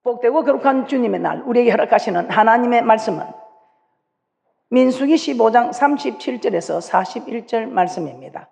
복되고 거룩한 주님의 날 우리에게 허락하시는 하나님의 말씀은 민수기 15장 37절에서 41절 말씀입니다.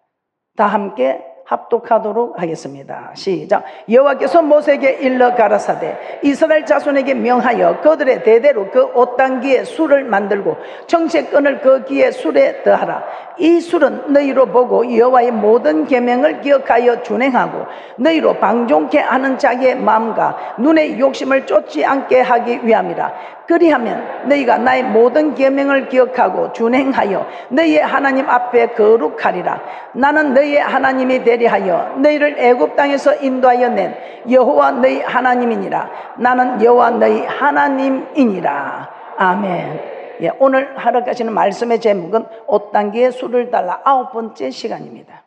다 함께 합독하도록 하겠습니다. 시작. 여호와께서 모세에게 일러 가라사대 이스라엘 자손에게 명하여 그들의 대대로 그 옷단기에 술을 만들고 정체끈을 그 기에 술에 더하라. 이 술은 너희로 보고 여호와의 모든 계명을 기억하여 준행하고 너희로 방종케 하는 자기의 마음과 눈의 욕심을 쫓지 않게 하기 위함이라. 그리하면 너희가 나의 모든 계명을 기억하고 준행하여 너희의 하나님 앞에 거룩하리라. 나는 너희의 하나님이 되리하여 너희를 애굽 땅에서 인도하여 낸 여호와 너희 하나님이니라. 나는 여호와 너희 하나님이니라. 아멘. 예, 오늘 허락하시는 말씀의 제목은 옷단기에 술을 달라 9번째 시간입니다.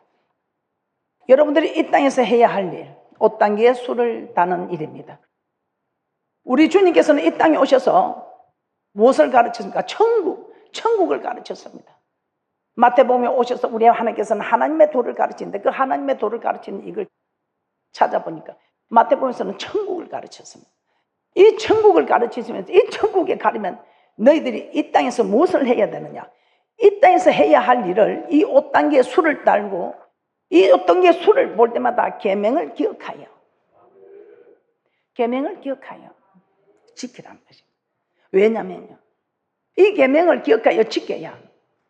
여러분들이 이 땅에서 해야 할 일, 옷단기에 술을 다는 일입니다. 우리 주님께서는 이 땅에 오셔서 무엇을 가르쳤습니까? 천국을 가르쳤습니다. 마태복음에 오셔서 우리 하나님께서는 하나님의 도를 가르치는데 그 하나님의 도를 가르치는 이걸 찾아보니까 마태복음에서는 천국을 가르쳤습니다. 이 천국을 가르치시면서 이 천국에 가려면 너희들이 이 땅에서 무엇을 해야 되느냐? 이 땅에서 해야 할 일을 이 옷단기에 술을 달고 이 옷단기에 술을 볼 때마다 계명을 기억하여 지키라는 것입니다. 왜냐면요, 이 계명을 기억하여 지켜야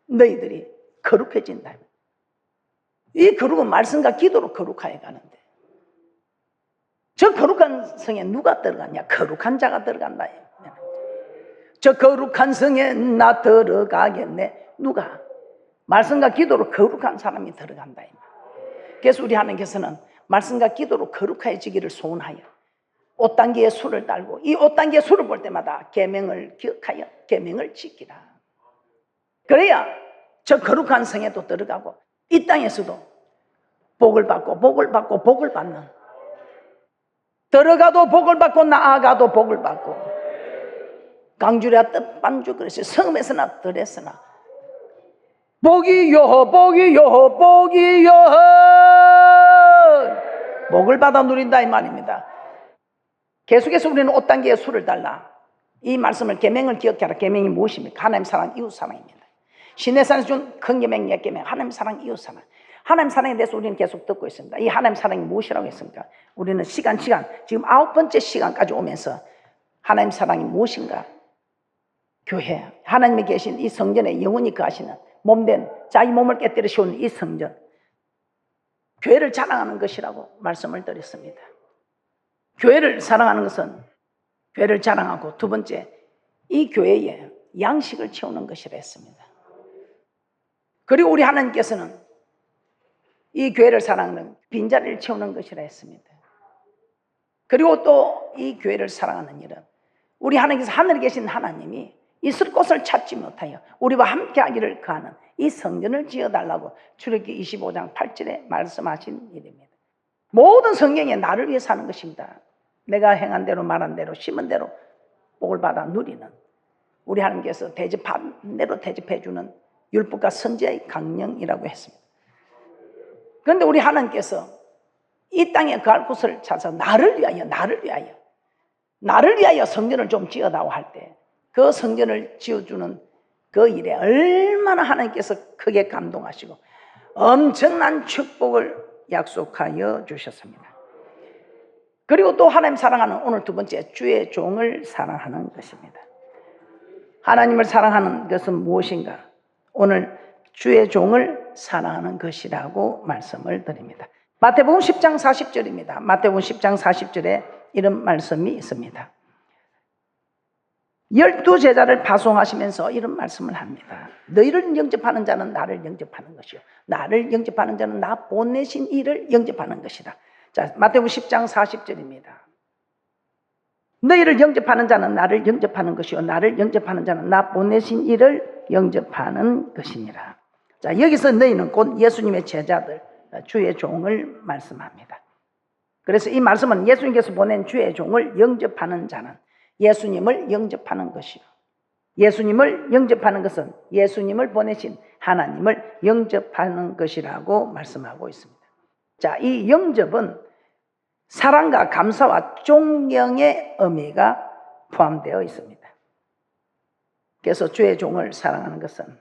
너희들이 거룩해진다. 이 거룩은 말씀과 기도로 거룩하여 가는데 저 거룩한 성에 누가 들어가냐? 거룩한 자가 들어간다. 저 거룩한 성에 나 들어가겠네. 누가? 말씀과 기도로 거룩한 사람이 들어간다. 그래서 우리 하나님께서는 말씀과 기도로 거룩해지기를 소원하여 옷단기에 술을 달고 이 옷단기에 술을 볼 때마다 계명을 기억하여 계명을 지키라. 그래야 저 거룩한 성에도 들어가고 이 땅에서도 복을 받고 복을 받는, 들어가도 복을 받고 나아가도 복을 받고, 강주랴 뜻반주 그랬어요. 성읍에서나 들에서나 복이요 복을 받아 누린다 이 말입니다. 계속해서 우리는 옷단기에 술을 달라. 이 말씀을 계명을 기억하라. 계명이 무엇입니까? 하나님 사랑, 이웃 사랑입니다. 시내산에서 준 큰 계명, 옛 계명, 하나님 사랑, 이웃 사랑. 하나님 사랑에 대해서 우리는 계속 듣고 있습니다. 이 하나님 사랑이 무엇이라고 했습니까? 우리는 시간 지금 9번째 시간까지 오면서 하나님 사랑이 무엇인가? 교회, 하나님이 계신 이 성전에 영원히 거하시는 몸된 자기 몸을 깨뜨려 세우는 이 성전, 교회를 자랑하는 것이라고 말씀을 드렸습니다. 교회를 사랑하는 것은 교회를 자랑하고, 두 번째, 이 교회에 양식을 채우는 것이라 했습니다. 그리고 우리 하나님께서는 이 교회를 사랑하는 빈자리를 채우는 것이라 했습니다. 그리고 또 이 교회를 사랑하는 일은 우리 하나님께서 하늘에 계신 하나님이 있을 곳을 찾지 못하여 우리와 함께 하기를 거하는 이 성전을 지어달라고 출애굽기 25장 8절에 말씀하신 일입니다. 모든 성경에 나를 위해 사는 것입니다. 내가 행한 대로 말한 대로 심은 대로 복을 받아 누리는 우리 하나님께서 대접한 대로 대접해 주는 율법과 선지자의 강령이라고 했습니다. 그런데 우리 하나님께서 이 땅에 거할 곳을 찾아서 나를 위하여 성전을 좀 지어다오 할 때 그 성전을 지어주는 그 일에 얼마나 하나님께서 크게 감동하시고 엄청난 축복을 약속하여 주셨습니다. 그리고 또 하나님 사랑하는 오늘 두 번째, 주의 종을 사랑하는 것입니다. 하나님을 사랑하는 것은 무엇인가? 오늘 주의 종을 사랑하는 것이라고 말씀을 드립니다. 마태복음 10장 40절입니다. 마태복음 10장 40절에 이런 말씀이 있습니다. 12제자를 파송하시면서 이런 말씀을 합니다. 너희를 영접하는 자는 나를 영접하는 것이요, 나를 영접하는 자는 나 보내신 이를 영접하는 것이다. 자, 마태복음 10장 40절입니다. 너희를 영접하는 자는 나를 영접하는 것이요, 나를 영접하는 자는 나 보내신 이를 영접하는 것이니라. 자, 여기서 너희는 곧 예수님의 제자들, 주의 종을 말씀합니다. 그래서 이 말씀은 예수님께서 보낸 주의 종을 영접하는 자는 예수님을 영접하는 것이요, 예수님을 영접하는 것은 예수님을 보내신 하나님을 영접하는 것이라고 말씀하고 있습니다. 자, 이 영접은 사랑과 감사와 존경의 의미가 포함되어 있습니다. 그래서 주의 종을 사랑하는 것은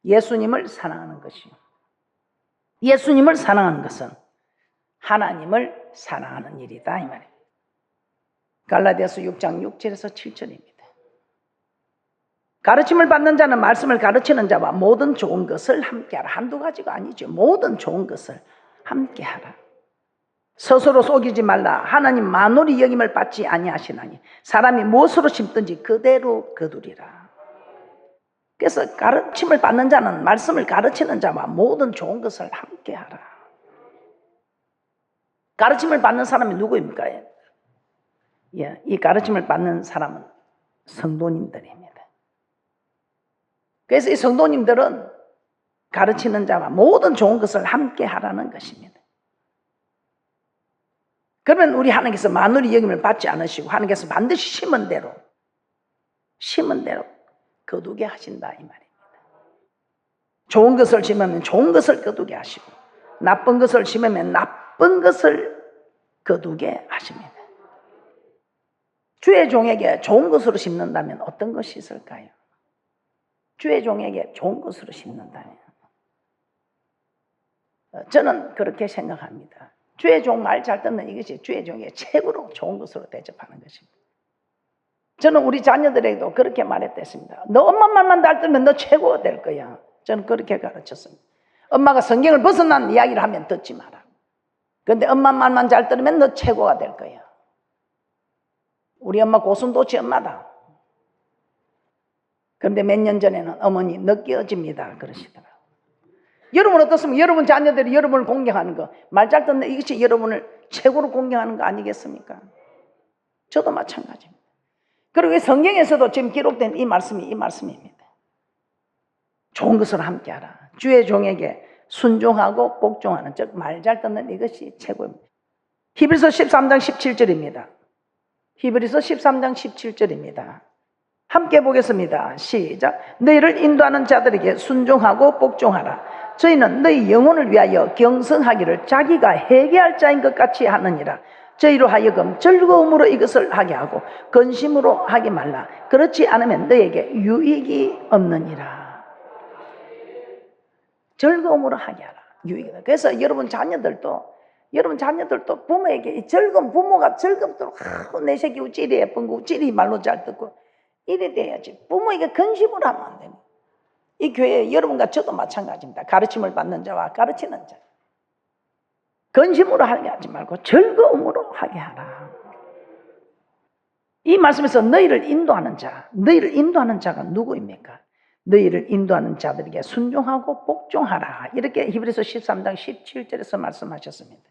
예수님을 사랑하는 것이요, 예수님을 사랑하는 것은 하나님을 사랑하는 일이다 이 말입니다. 갈라디아서 6장 6절에서 7절입니다. 가르침을 받는 자는 말씀을 가르치는 자와 모든 좋은 것을 함께하라. 한두 가지가 아니죠. 모든 좋은 것을 함께하라. 스스로 속이지 말라. 하나님 만홀히 여김을 받지 아니하시나니 사람이 무엇으로 심든지 그대로 거두리라. 그래서 가르침을 받는 자는 말씀을 가르치는 자와 모든 좋은 것을 함께하라. 가르침을 받는 사람이 누구입니까? 이 가르침을 받는 사람은 성도님들입니다. 그래서 이 성도님들은 가르치는 자와 모든 좋은 것을 함께 하라는 것입니다. 그러면 우리 하나님께서 만홀히 여김을 받지 않으시고 하나님께서 반드시 심은 대로 거두게 하신다 이 말입니다. 좋은 것을 심으면 좋은 것을 거두게 하시고 나쁜 것을 심으면 나쁜 것을 거두게 하십니다. 주의 종에게 좋은 것으로 심는다면 어떤 것이 있을까요? 주의 종에게 좋은 것으로 심는다면 저는 그렇게 생각합니다. 주의 종 말 잘 듣는 이것이 주의 종에게 최고로 좋은 것으로 대접하는 것입니다. 저는 우리 자녀들에게도 그렇게 말했습니다. 너 엄마 말만 잘 들으면 너 최고가 될 거야. 저는 그렇게 가르쳤습니다. 엄마가 성경을 벗어난 이야기를 하면 듣지 마라. 그런데 엄마 말만 잘 들으면 너 최고가 될 거야. 우리 엄마 고슴도치 엄마다. 그런데 몇 년 전에는 어머니 느껴집니다 그러시더라고요. 여러분 어떻습니까? 여러분 자녀들이 여러분을 공경하는 거, 말 잘 듣는 이것이 여러분을 최고로 공경하는 거 아니겠습니까? 저도 마찬가지입니다. 그리고 성경에서도 지금 기록된 이 말씀입니다. 좋은 것을 함께하라. 주의 종에게 순종하고 복종하는, 즉 말 잘 듣는 이것이 최고입니다. 히브리서 13장 17절입니다. 히브리서 13장 17절입니다. 함께 보겠습니다. 시작. 너희를 인도하는 자들에게 순종하고 복종하라. 저희는 너희 영혼을 위하여 경성하기를 자기가 회개할 자인 것 같이 하느니라. 저희로 하여금 즐거움으로 이것을 하게 하고 근심으로 하지 말라. 그렇지 않으면 너희에게 유익이 없느니라. 즐거움으로 하게 하라. 유익이다. 그래서 여러분 자녀들도 부모에게 이 즐거움, 부모가 즐겁도록 내 새끼 우찌리 예쁜 거 우찌리 말로 잘 듣고 이래 돼야지. 부모에게 근심을 하면 안 됩니다. 이 교회 여러분과 저도 마찬가지입니다. 가르침을 받는 자와 가르치는 자. 근심으로 하게 하지 말고 즐거움으로 하게 하라. 이 말씀에서 너희를 인도하는 자가 누구입니까? 너희를 인도하는 자들에게 순종하고 복종하라. 이렇게 히브리서 13장 17절에서 말씀하셨습니다.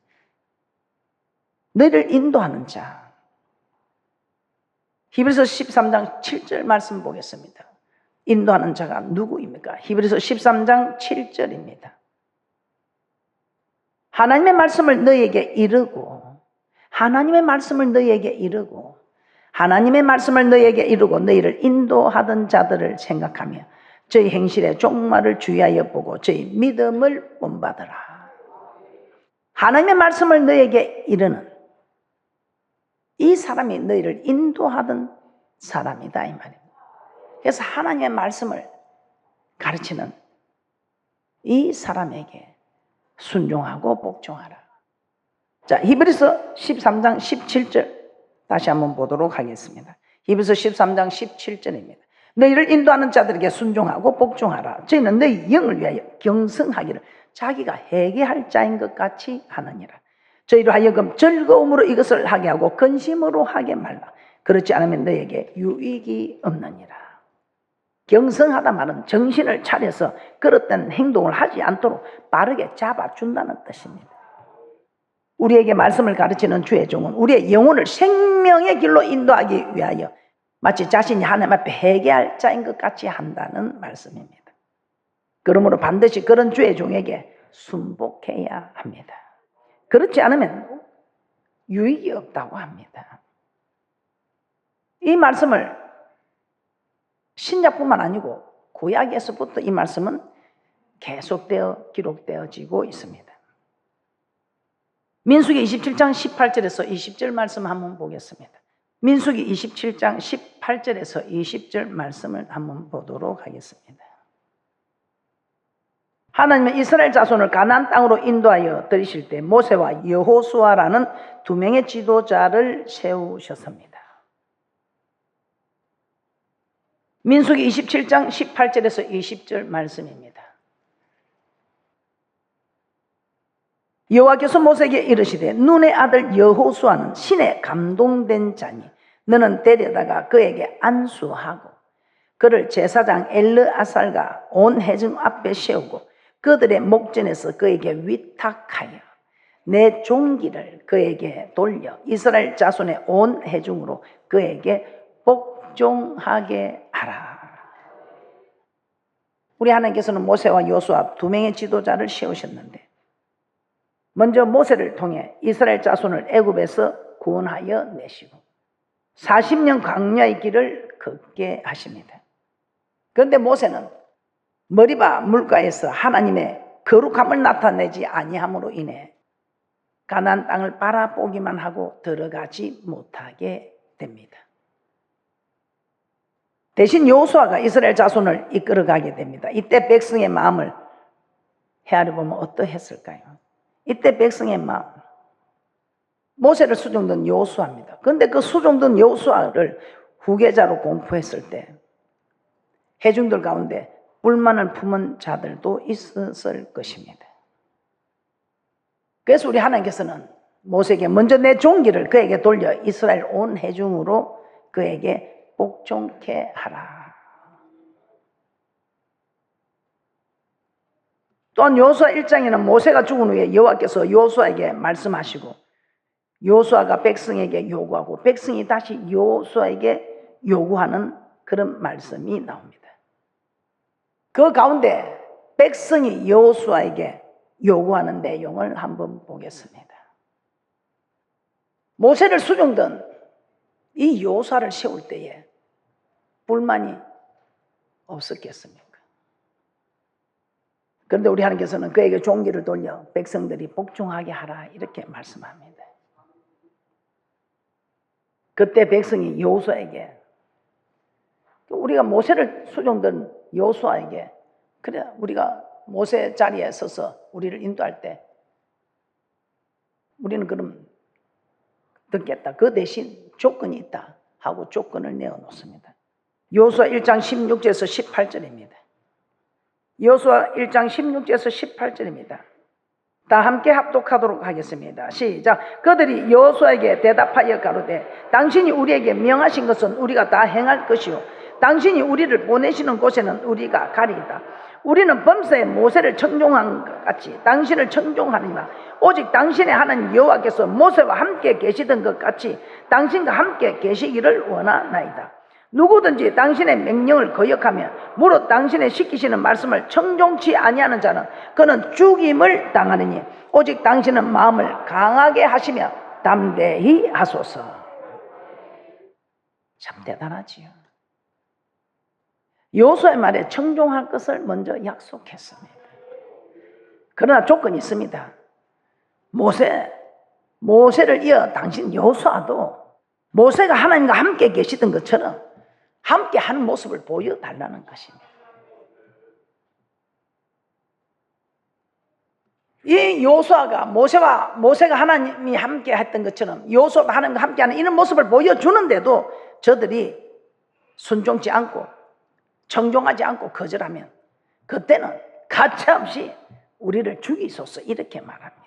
너희를 인도하는 자. 히브리서 13장 7절 말씀 보겠습니다. 인도하는 자가 누구입니까? 히브리서 13장 7절입니다. 하나님의 말씀을 너희에게 이르고 하나님의 말씀을 너희에게 이루고 너희를 인도하던 자들을 생각하며 저희 행실의 종말을 주의하여 보고 저희 믿음을 본받으라. 하나님의 말씀을 너희에게 이르는 이 사람이 너희를 인도하던 사람이다 이 말입니다. 그래서 하나님의 말씀을 가르치는 이 사람에게 순종하고 복종하라. 자, 히브리서 13장 17절 다시 한번 보도록 하겠습니다. 히브리서 13장 17절입니다. 너희를 인도하는 자들에게 순종하고 복종하라. 저희는 너희 영을 위하여 경성하기를 자기가 회개할 자인 것 같이 하느니라. 저희로 하여금 즐거움으로 이것을 하게 하고 근심으로 하게 말라. 그렇지 않으면 너희에게 유익이 없느니라. 경성하다 말은 정신을 차려서 그릇된 행동을 하지 않도록 빠르게 잡아준다는 뜻입니다. 우리에게 말씀을 가르치는 주의 종은 우리의 영혼을 생명의 길로 인도하기 위하여 마치 자신이 하나님 앞에 회개할 자인 것 같이 한다는 말씀입니다. 그러므로 반드시 그런 주의 종에게 순복해야 합니다. 그렇지 않으면 유익이 없다고 합니다. 이 말씀을 신약뿐만 아니고 구약에서부터 이 말씀은 계속되어 기록되어지고 있습니다. 민수기 27장 18절에서 20절 말씀 한번 보겠습니다. 민수기 27장 18절에서 20절 말씀을 한번 보도록 하겠습니다. 하나님은 이스라엘 자손을 가나안 땅으로 인도하여 들이실 때 모세와 여호수아라는 두 명의 지도자를 세우셨습니다. 민수기 27장 18절에서 20절 말씀입니다. 여호와께서 모세에게 이르시되 눈의 아들 여호수아는 신에 감동된 자니 너는 데려다가 그에게 안수하고 그를 제사장 엘르아살과 온 회중 앞에 세우고 그들의 목전에서 그에게 위탁하여 내 종기를 그에게 돌려 이스라엘 자손의 온 회중으로 그에게 복종하게 하라. 우리 하나님께서는 모세와 여호수아 두 명의 지도자를 세우셨는데 먼저 모세를 통해 이스라엘 자손을 애굽에서 구원하여 내시고 40년 광야의 길을 걷게 하십니다. 그런데 모세는 머리바 물가에서 하나님의 거룩함을 나타내지 아니함으로 인해 가나안 땅을 바라보기만 하고 들어가지 못하게 됩니다. 대신 여호수아가 이스라엘 자손을 이끌어가게 됩니다. 이때 백성의 마음을 헤아려 보면 어떠했을까요? 이때 백성의 마음, 모세를 수종든 여호수아입니다. 그런데 그 수종든 여호수아를 후계자로 공포했을 때 회중들 가운데 불만을 품은 자들도 있었을 것입니다. 그래서 우리 하나님께서는 모세에게 먼저 내 종기를 그에게 돌려 이스라엘 온 회중으로 그에게 복종케 하라. 또한 여호수아 1장에는 모세가 죽은 후에 여호와께서 여호수아에게 말씀하시고 여호수아가 백성에게 요구하고 백성이 다시 여호수아에게 요구하는 그런 말씀이 나옵니다. 그 가운데 백성이 여호수아에게 요구하는 내용을 한번 보겠습니다. 모세를 수종든 이 여호수아를 세울 때에 불만이 없었겠습니까? 그런데 우리 하나님께서는 그에게 종기를 돌려 백성들이 복종하게 하라 이렇게 말씀합니다. 그때 백성이 여호수아에게 우리가 모세를 수종든 여호수아에게 그래 우리가 모세 자리에 서서 우리를 인도할 때 우리는 그럼 듣겠다. 그 대신 조건이 있다 하고 조건을 내어놓습니다. 여호수아 1장 16절에서 18절입니다. 여호수아 1장 16절에서 18절입니다. 다 함께 합독하도록 하겠습니다. 시작. 그들이 여호수아에게 대답하여 가로되 당신이 우리에게 명하신 것은 우리가 다 행할 것이요 당신이 우리를 보내시는 곳에는 우리가 가리이다. 우리는 범사에 모세를 청종한 것 같이 당신을 청종하니라. 오직 당신의 하나님 여호와께서 모세와 함께 계시던 것 같이 당신과 함께 계시기를 원하나이다. 누구든지 당신의 명령을 거역하며 무릇 당신의 시키시는 말씀을 청종치 아니하는 자는 그는 죽임을 당하느니 오직 당신은 마음을 강하게 하시며 담대히 하소서. 참 대단하지요. 여호수아의 말에 청종할 것을 먼저 약속했습니다. 그러나 조건이 있습니다. 모세를 이어 당신 여호수아도 모세가 하나님과 함께 계시던 것처럼 함께 하는 모습을 보여달라는 것입니다. 이 여호수아가 모세가 하나님이 함께 했던 것처럼 여호수아가 하나님과 함께하는 이런 모습을 보여주는데도 저들이 순종치 않고 청종하지 않고 거절하면 그때는 가차없이 우리를 죽이소서 이렇게 말합니다.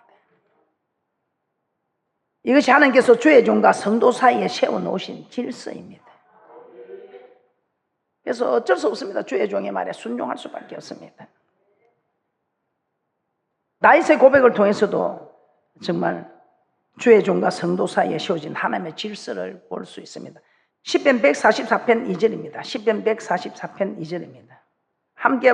이것이 하나님께서 주의 종과 성도 사이에 세워놓으신 질서입니다. 그래서 어쩔 수 없습니다. 주의 종의 말에 순종할 수밖에 없습니다. 다윗의 고백을 통해서도 정말 주의 종과 성도 사이에 세워진 하나님의 질서를 볼 수 있습니다. 시편 144편 2절입니다. 시편 144편 2절입니다. 함께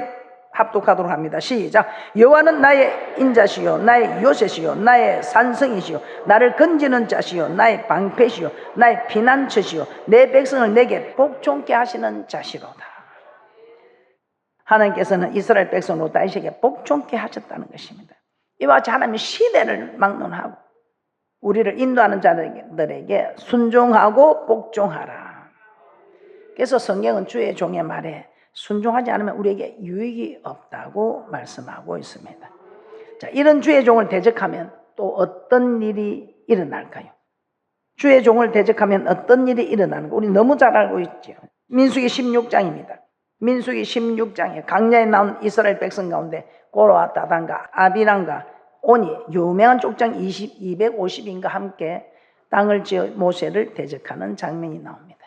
합독하도록 합니다. 시작. 여호와는 나의 인자시요 나의 요새시요 나의 산성이시요 나를 건지는 자시요 나의 방패시요 나의 피난처시요 내 백성을 내게 복종케 하시는 자시로다. 하나님께서는 이스라엘 백성으로 다윗에게 복종케 하셨다는 것입니다. 이와 같이 하나님의 시대를 막론하고 우리를 인도하는 자들에게 순종하고 복종하라. 그래서 성경은 주의 종의 말에 순종하지 않으면 우리에게 유익이 없다고 말씀하고 있습니다. 자, 이런 주의 종을 대적하면 또 어떤 일이 일어날까요? 주의 종을 대적하면 어떤 일이 일어나는가? 우리 너무 잘 알고 있죠. 민수기 16장입니다. 민수기 16장에 강야에 나온 이스라엘 백성 가운데 고라와 다단과 아비람과 온이 유명한 족장 250인과 함께 땅을 지어 모세를 대적하는 장면이 나옵니다.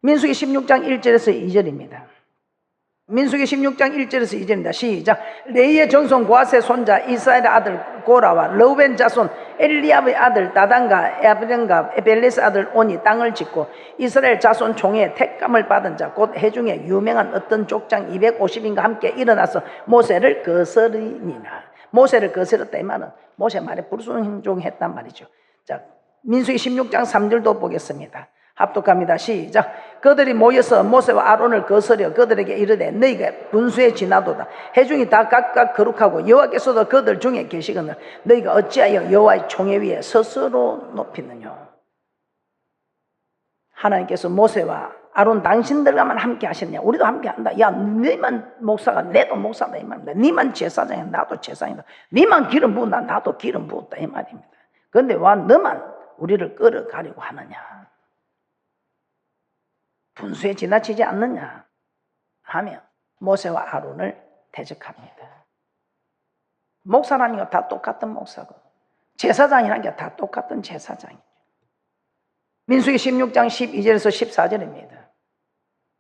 민수기 16장 1절에서 2절입니다. 민수기 16장 1절에서 2절입니다. 시작. 레이의 전손 고아세 손자 이스라엘의 아들 고라와 르우벤 자손 엘리압의 아들 다단과 아비람과 벨레스 아들 온이 땅을 짓고 이스라엘 자손 총회 택감을 받은 자 곧 해중에 유명한 어떤 족장 250인과 함께 일어나서 모세를 거스르니라. 모세를 거스렸다 이 말은 모세 말에 불순종했단 말이죠. 자, 민수기 16장 3절도 보겠습니다. 합독합니다. 시작. 그들이 모여서 모세와 아론을 거스려 그들에게 이르되 너희가 분수에 지나도다. 회중이 다 각각 거룩하고 여호와께서도 그들 중에 계시거늘 너희가 어찌하여 여호와의 총회 위에 스스로 높이느냐. 하나님께서 모세와 아론 당신들과만 함께 하셨냐. 우리도 함께 한다. 야, 너희만 목사가 내도 목사다 이 말입니다. 너희만 제사장이야 나도 제사장이다. 너희만 기름 부은다 나도 기름 부었다 이 말입니다. 그런데 와 너만 우리를 끌어가려고 하느냐. 분수에 지나치지 않느냐 하며 모세와 아론을 대적합니다. 목사라는 게 다 똑같은 목사고 제사장이라는 게 다 똑같은 제사장이죠. 민수기 16장 12절에서 14절입니다.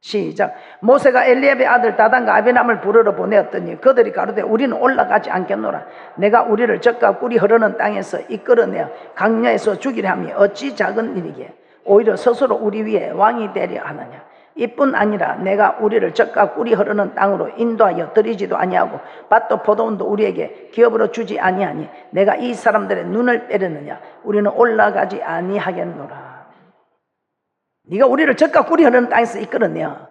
시작. 모세가 엘리압의 아들 다단과 아비람을 부르러 보내었더니 그들이 가로되 우리는 올라가지 않겠노라. 내가 우리를 젖과 꿀이 흐르는 땅에서 이끌어내어 강야에서 죽이려 함이 어찌 작은 일이기에 오히려 스스로 우리 위에 왕이 되려 하느냐. 이뿐 아니라 내가 우리를 젖과 꿀이 흐르는 땅으로 인도하여 들이지도 아니하고 밭도 포도원도 우리에게 기업으로 주지 아니하니 내가 이 사람들의 눈을 빼려느냐. 우리는 올라가지 아니하겠노라. 네가 우리를 젖과 꿀이 흐르는 땅에서 이끌어내어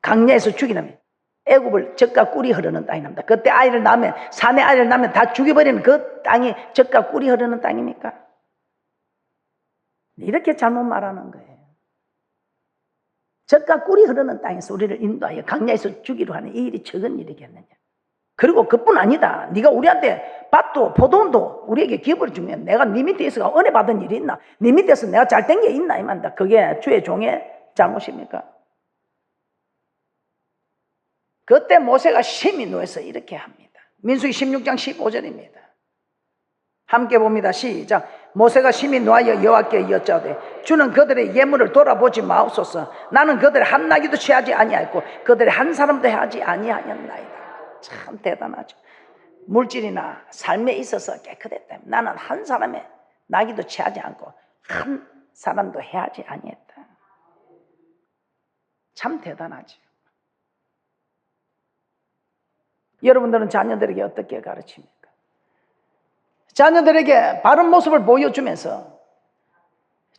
강야에서 죽이려면 애굽을 젖과 꿀이 흐르는 땅이 납니다. 그때 아이를 낳으면 산에 아이를 낳으면 다 죽여버리는 그 땅이 젖과 꿀이 흐르는 땅입니까? 이렇게 잘못 말하는 거예요. 젖과 꿀이 흐르는 땅에서 우리를 인도하여 강야에서 주기로 하는 이 일이 적은 일이겠느냐. 그리고 그뿐 아니다. 네가 우리한테 밭도 포도원도 우리에게 기업을 주면 내가 네 밑에 있어가 은혜 받은 일이 있나? 네 밑에서 내가 잘된 게 있나? 이 말입니다. 그게 주의 종의 잘못입니까? 그때 모세가 심히 노해서 이렇게 합니다. 민수기 16장 15절입니다. 함께 봅니다. 시작. 모세가 심히 노하여 여호와께 여짜오되 주는 그들의 예물을 돌아보지 마옵소서. 나는 그들의 한 나귀도 취하지 아니하였고 그들의 한 사람도 하지 아니하였나이다. 참 대단하죠. 물질이나 삶에 있어서 깨끗했다. 나는 한 사람의 나귀도 취하지 않고 한 사람도 해하지 아니했다. 참 대단하죠. 여러분들은 자녀들에게 어떻게 가르칩니까? 자녀들에게 바른 모습을 보여주면서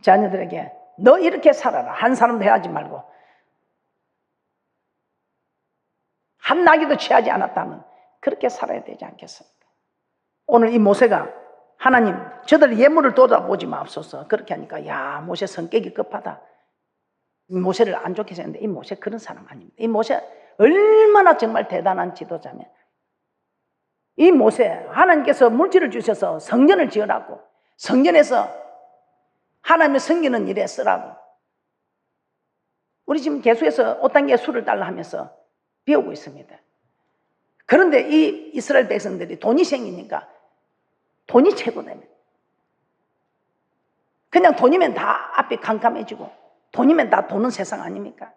자녀들에게 너 이렇게 살아라. 한 사람도 해하지 말고 한 나귀도 취하지 않았다면 그렇게 살아야 되지 않겠습니까? 오늘 이 모세가 하나님 저들 예물을 돌아보지 마옵소서 그렇게 하니까 야 모세 성격이 급하다. 이 모세를 안 좋게 생각했는데 이 모세 그런 사람 아닙니다. 이 모세 얼마나 정말 대단한 지도자면 이 모세 하나님께서 물질을 주셔서 성전을 지으라고 성전에서 하나님을 섬기는 일에 쓰라고 우리 지금 계속해서 5단계 수를 달라 하면서 배우고 있습니다. 그런데 이 이스라엘 백성들이 돈이 생기니까 돈이 최고되면 그냥 돈이면 다 앞이 캄캄해지고 돈이면 다 도는 세상 아닙니까?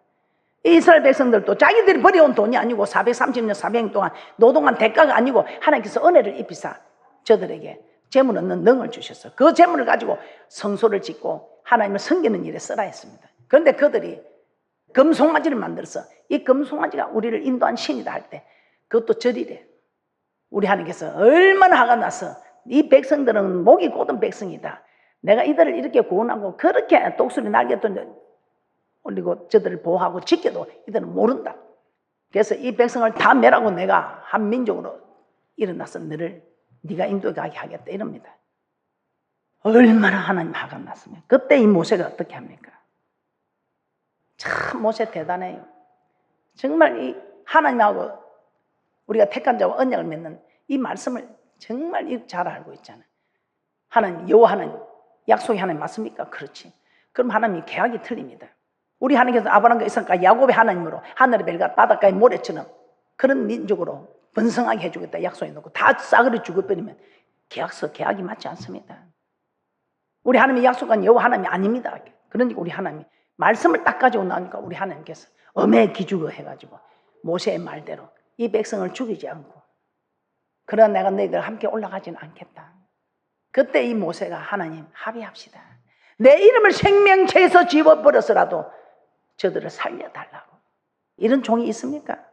이 이스라엘 백성들도 자기들이 버려온 돈이 아니고 430년 400년 동안 노동한 대가가 아니고 하나님께서 은혜를 입히사 저들에게 재물 얻는 능을 주셔서 그 재물을 가지고 성소를 짓고 하나님을 섬기는 일에 쓰라 했습니다. 그런데 그들이 금송아지를 만들어서 이 금송아지가 우리를 인도한 신이다 할 때 그것도 절이래. 우리 하나님께서 얼마나 화가 나서 이 백성들은 목이 곧은 백성이다. 내가 이들을 이렇게 구원하고 그렇게 독수리 날개도 올리고 저들을 보호하고 지켜도 이들은 모른다. 그래서 이 백성을 다 멸하고 내가 한 민족으로 일어나서 너를 네가 인도에 가게 하겠다 이럽니다. 얼마나 하나님 화가 났으면. 그때 이 모세가 어떻게 합니까? 참 모세 대단해요. 정말 이 하나님하고 우리가 택한 자와 언약을 맺는 이 말씀을 정말 잘 알고 있잖아요. 하나님, 여호와 하나님, 약속이 하나님 맞습니까? 그렇지. 그럼 하나님이 계약이 틀립니다. 우리 하나님께서 아브라함과 이삭과 야곱의 하나님으로 하늘의 별과 바닷가의 모래처럼 그런 민족으로 번성하게 해주겠다 약속해놓고 다 싸그리 죽어버리면 계약이 맞지 않습니다. 우리 하나님이 약속한 여호와 하나님이 아닙니다. 그러니까 우리 하나님이 말씀을 딱 가지고 나오니까 우리 하나님께서 엄해 기죽어 해가지고 모세의 말대로 이 백성을 죽이지 않고 그러나 내가 너희들 함께 올라가지는 않겠다. 그때 이 모세가 하나님 합의합시다. 내 이름을 생명체에서 지워버려서라도 저들을 살려달라고. 이런 종이 있습니까?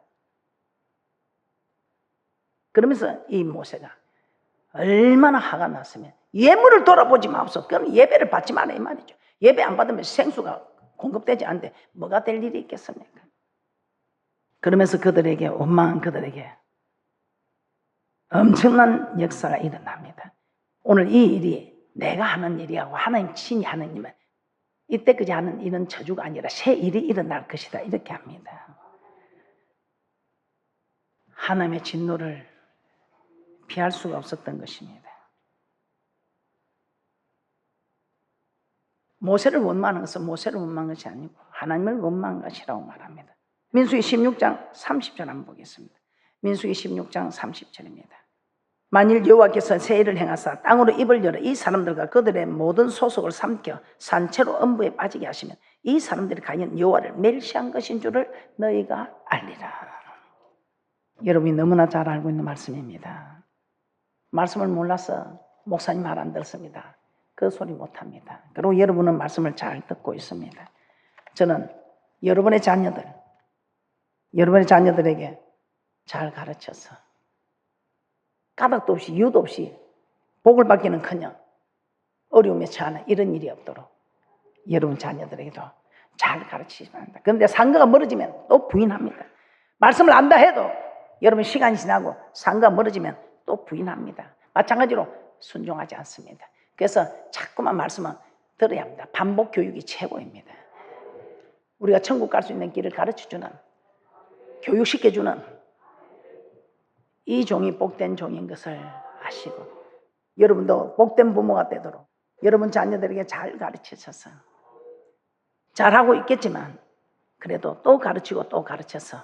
그러면서 이 모세가 얼마나 화가 났으면 예물을 돌아보지 마옵소서. 그럼 예배를 받지 마라 이 말이죠. 예배 안 받으면 생수가 공급되지 않는데 뭐가 될 일이 있겠습니까? 그러면서 그들에게 원망한 그들에게 엄청난 역사가 일어납니다. 오늘 이 일이 내가 하는 일이하고 하나님 친히 하는 일은 이때까지 하는 일은 저주가 아니라 새 일이 일어날 것이다 이렇게 합니다. 하나님의 진노를 피할 수가 없었던 것입니다. 모세를 원망하는 것은 모세를 원망한 것이 아니고 하나님을 원망한 것이라고 말합니다. 민수기 16장 30절 한번 보겠습니다. 민수기 16장 30절입니다. 만일 여호와께서 새 일을 행하사 땅으로 입을 열어 이 사람들과 그들의 모든 소속을 삼켜 산채로 엄부에 빠지게 하시면 이 사람들이 과연 여호와를 멸시한 것인 줄을 너희가 알리라. 여러분이 너무나 잘 알고 있는 말씀입니다. 말씀을 몰라서 목사님 말 안 듣습니다. 그 소리 못합니다. 그리고 여러분은 말씀을 잘 듣고 있습니다. 저는 여러분의 자녀들에게 잘 가르쳐서 까닭도 없이 이유도 없이 복을 받기는커녕 어려움에 처하는 이런 일이 없도록 여러분 자녀들에게도 잘 가르치기 바랍니다. 그런데 상가가 멀어지면 또 부인합니다. 말씀을 안다 해도 여러분 시간이 지나고 상가가 멀어지면 또 부인합니다. 마찬가지로 순종하지 않습니다. 그래서 자꾸만 말씀은 들어야 합니다. 반복 교육이 최고입니다. 우리가 천국 갈 수 있는 길을 가르쳐주는, 교육시켜주는 이 종이 복된 종인 것을 아시고 여러분도 복된 부모가 되도록 여러분 자녀들에게 잘 가르치셔서 잘하고 있겠지만 그래도 또 가르치고 또 가르쳐서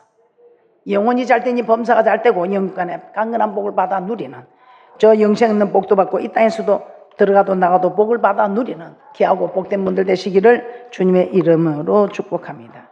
영혼이 잘 되니 범사가 잘 되고 영간에 강건한 복을 받아 누리는 저 영생 있는 복도 받고 이 땅에서도 들어가도 나가도 복을 받아 누리는 귀하고 복된 분들 되시기를 주님의 이름으로 축복합니다.